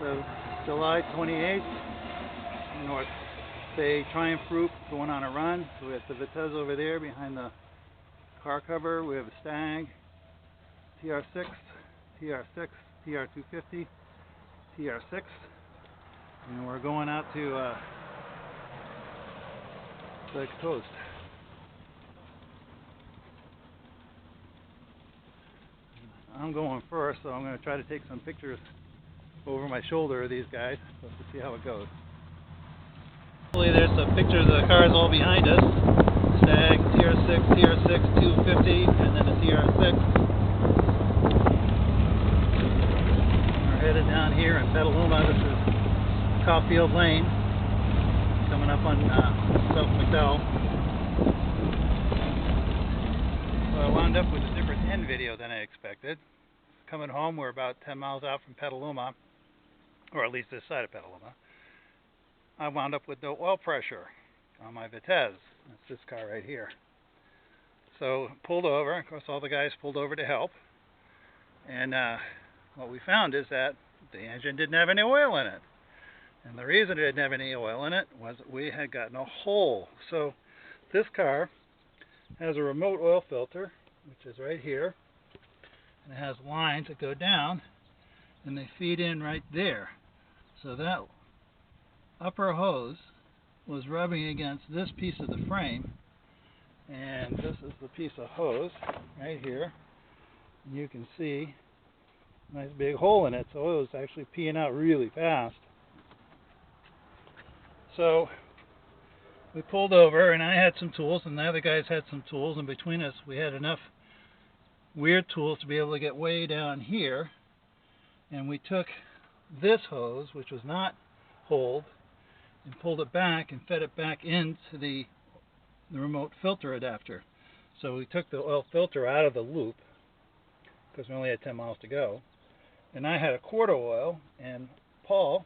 of July 28th, North Bay Triumph Group going on a run. So we have the Vitesse over there behind the car cover. We have a Stag, TR6, TR6, TR250, TR6, and we're going out to the coast. I'm going first, so I'm going to try to take some pictures over my shoulder of these guys, so we'll see how it goes. There's some pictures of the cars all behind us. Stag, TR6, TR6, 250, and then a TR6. We're headed down here in Petaluma. This is Caulfield Lane, coming up on South McDowell. So I wound up with a different end video than I expected. Coming home, we're about 10 miles out from Petaluma, or at least this side of Petaluma. I wound up with no oil pressure on my Vitesse. That's this car right here. So pulled over. Of course, all the guys pulled over to help. And what we found is that the engine didn't have any oil in it. And the reason it didn't have any oil in it was that we had gotten a hole. So this car has a remote oil filter, which is right here. And it has lines that go down, and they feed in right there. So that upper hose was rubbing against this piece of the frame, and this is the piece of hose right here. And you can see a nice big hole in it, so it was actually peeing out really fast. So we pulled over, and I had some tools, and the other guys had some tools, and between us we had enough weird tools to be able to get way down here. And we took this hose, which was not holed, and pulled it back and fed it back into the remote filter adapter. So we took the oil filter out of the loop because we only had 10 miles to go. And I had a quart of oil, and Paul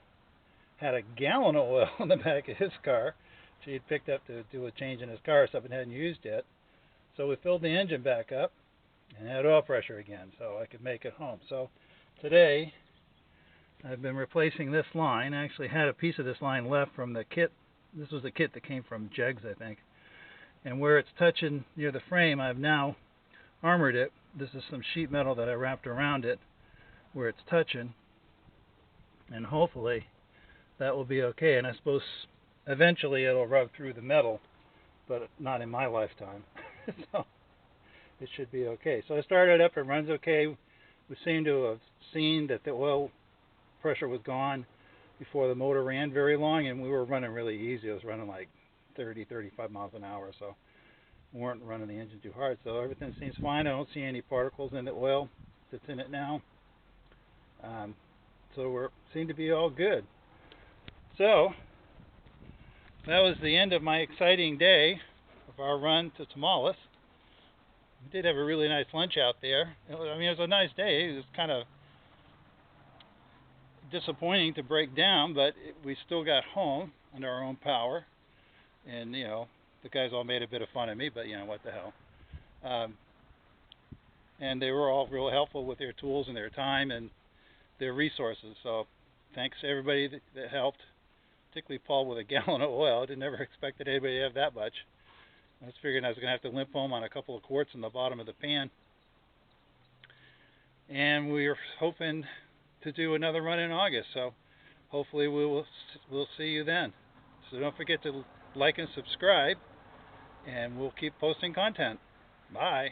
had a gallon of oil in the back of his car, which he had picked up to do a change in his car, something he hadn't used yet. So we filled the engine back up and had oil pressure again, so I could make it home. So today I've been replacing this line. I actually had a piece of this line left from the kit. This was the kit that came from Jegs, I think. And where it's touching near the frame, I've now armored it. This is some sheet metal that I wrapped around it where it's touching, and hopefully that will be okay. And I suppose eventually it'll rub through the metal, but not in my lifetime. So it should be okay. So I started up, it runs okay. We seem to have seen that the oil pressure was gone before the motor ran very long, and we were running really easy. It was running like 30, 35 miles an hour, so we weren't running the engine too hard. So everything seems fine. I don't see any particles in the oil that's in it now. So we seem to be all good. So that was the end of my exciting day of our run to Tomales. We did have a really nice lunch out there. It was a nice day. It was kind of disappointing to break down, but we still got home under our own power. And, the guys all made a bit of fun of me, but, what the hell. And they were all real helpful with their tools and their time and their resources. So thanks to everybody that helped, particularly Paul with a gallon of oil. I never expected anybody to have that much. I was figuring I was going to have to limp home on a couple of quarts in the bottom of the pan. And we're hoping to do another run in August, so hopefully we'll see you then. So don't forget to like and subscribe, and we'll keep posting content. Bye.